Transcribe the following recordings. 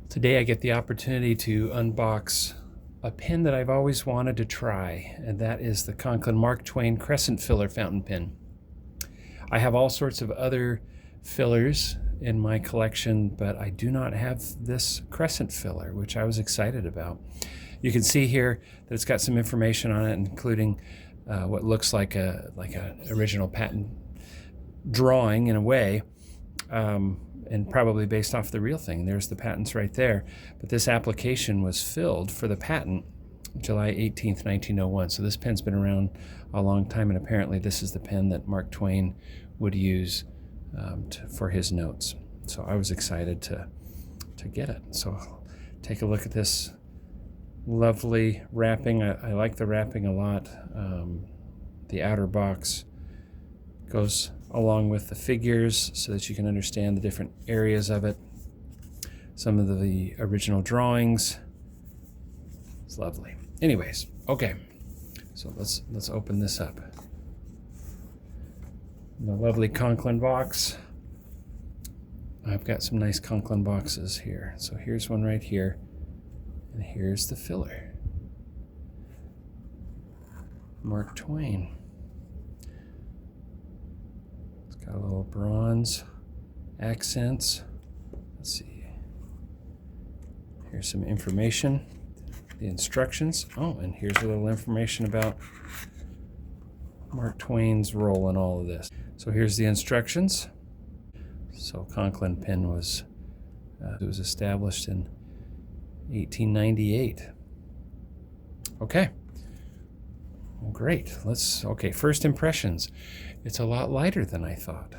Today I get the opportunity to unbox a pen that I've always wanted to try, and that is the Conklin Mark Twain Crescent filler fountain pen. I have all sorts of other fillers in my collection, but I do not have this Crescent filler, which I was excited about. You can see here that it's got some information on it, including what looks like a original patent drawing in a way, and probably based off the real thing. There's the patents right there. But this application was filled for the patent July 18th, 1901. So this pen's been around a long time, and apparently this is the pen that Mark Twain would use for his notes. So I was excited to get it. So take a look at this lovely wrapping. I like the wrapping a lot. The outer box goes along with the figures so that you can understand the different areas of it. Some of the original drawings. It's lovely. Anyways, okay. So let's open this up. The lovely Conklin box. I've got some nice Conklin boxes here. So here's one right here, and here's the filler. Mark Twain. It's got a little bronze accents. Let's see. Here's some information. The instructions. Oh, and here's a little information about Mark Twain's role in all of this. So here's the instructions. So Conklin pen was established in 1898. Okay. Well, great. Okay, first impressions. It's a lot lighter than I thought.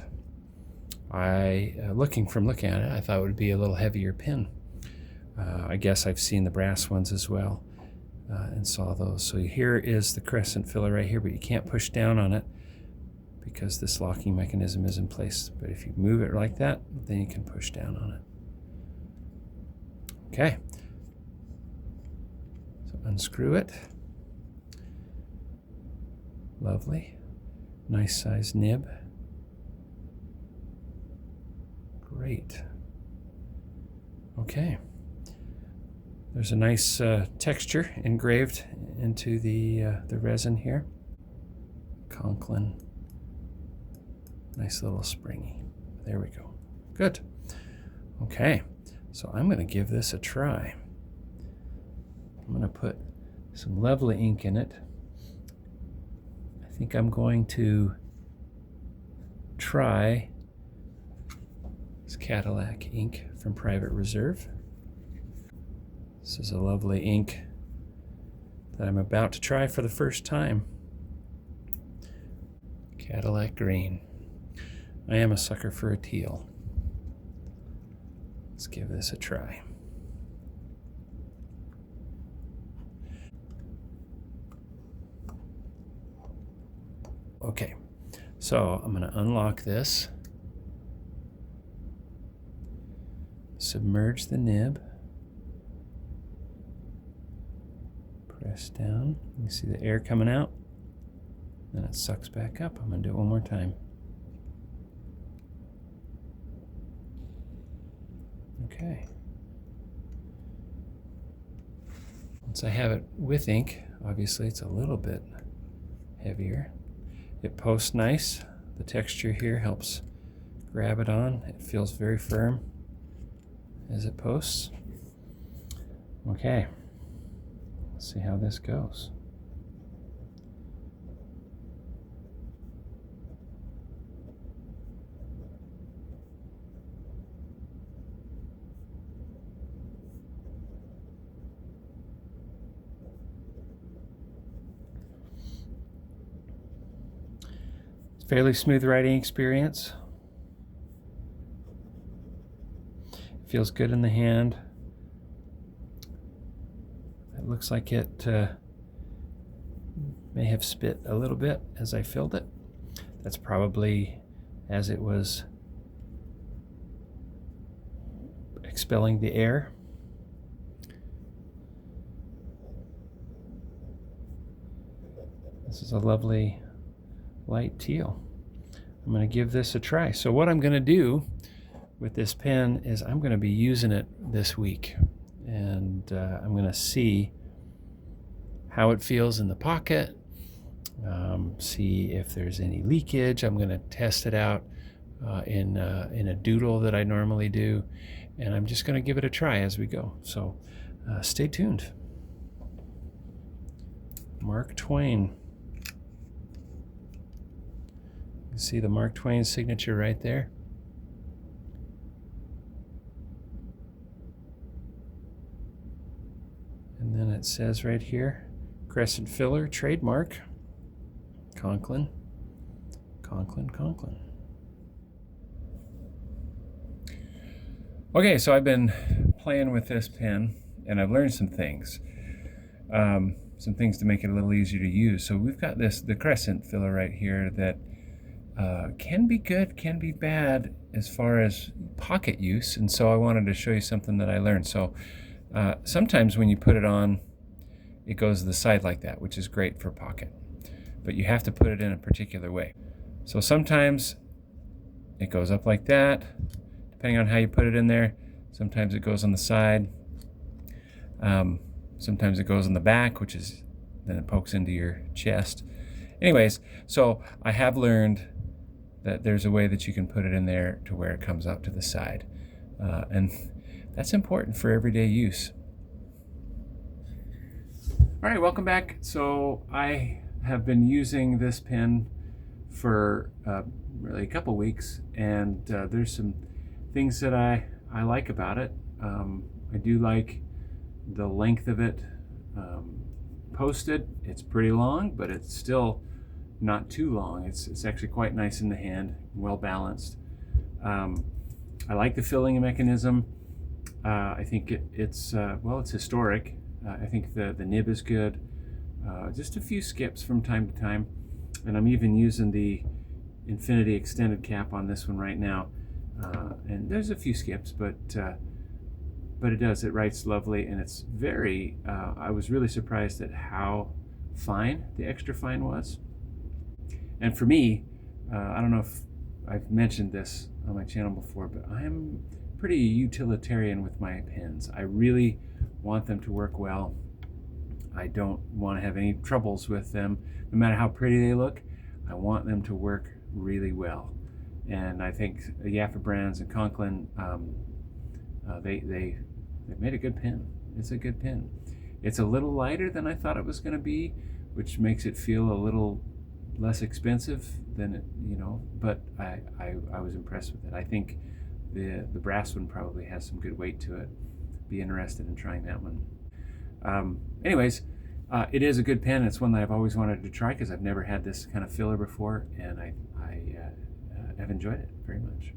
Looking at it, I thought it would be a little heavier pen. I guess I've seen the brass ones as well, and saw those. So here is the Crescent filler right here, but you can't push down on it because this locking mechanism is in place. But if you move it like that, then you can push down on it. Okay. So unscrew it. Lovely. Nice size nib. Great. Okay. There's a nice texture engraved into the resin here. Conklin. Nice little springy. There we go. Good. Okay. So I'm going to give this a try. I'm going to put some lovely ink in it. I think I'm going to try this Cadillac ink from Private Reserve. This is a lovely ink that I'm about to try for the first time. Cadillac green. I am a sucker for a teal. Let's give this a try. Okay, so I'm going to unlock this, submerge the nib, press down. You see the air coming out, then it sucks back up. I'm going to do it one more time. Okay. Once I have it with ink, obviously it's a little bit heavier. It posts nice. The texture here helps grab it on. It feels very firm as it posts. Okay, let's see how this goes. Fairly smooth writing experience. Feels good in the hand. It looks like it may have spit a little bit as I filled it. That's probably as it was expelling the air. This is a lovely light teal. I'm going to give this a try. So what I'm going to do with this pen is I'm going to be using it this week, and I'm going to see how it feels in the pocket, see if there's any leakage. I'm going to test it out in a doodle that I normally do, and I'm just going to give it a try as we go. So stay tuned. Mark Twain. You see the Mark Twain signature right there. And then it says right here, Crescent filler, trademark, Conklin, Conklin, Conklin. Okay, so I've been playing with this pen, and I've learned some things to make it a little easier to use. So we've got the Crescent filler right here that can be good, can be bad as far as pocket use, and so I wanted to show you something that I learned. So sometimes when you put it on, it goes to the side like that, which is great for pocket, but you have to put it in a particular way. So sometimes it goes up like that, depending on how you put it in there. Sometimes it goes on the side. Sometimes it goes on the back, which is then it pokes into your chest. Anyways, so I have learned that there's a way that you can put it in there to where it comes out to the side, and that's important for everyday use. All right, welcome back. So I have been using this pen for really a couple weeks, and there's some things that I like about it. I do like the length of it. Posted, it's pretty long, but it's still not too long. It's actually quite nice in the hand, well balanced. I like the filling mechanism. I think it's historic. I think the nib is good. Just a few skips from time to time, and I'm even using the Infinity extended cap on this one right now. And there's a few skips, but it writes lovely, and it's very, I was really surprised at how fine the extra fine was. And for me, I don't know if I've mentioned this on my channel before, but I'm pretty utilitarian with my pens. I really want them to work well. I don't want to have any troubles with them. No matter how pretty they look, I want them to work really well. And I think yafapensnd and Conklin, they made a good pen. It's a good pen. It's a little lighter than I thought it was going to be, which makes it feel a little less expensive than it, but I was impressed with it. I think the brass one probably has some good weight to it. Be interested in trying that one. Anyways, it is a good pen. It's one that I've always wanted to try because I've never had this kind of filler before, and I have enjoyed it very much.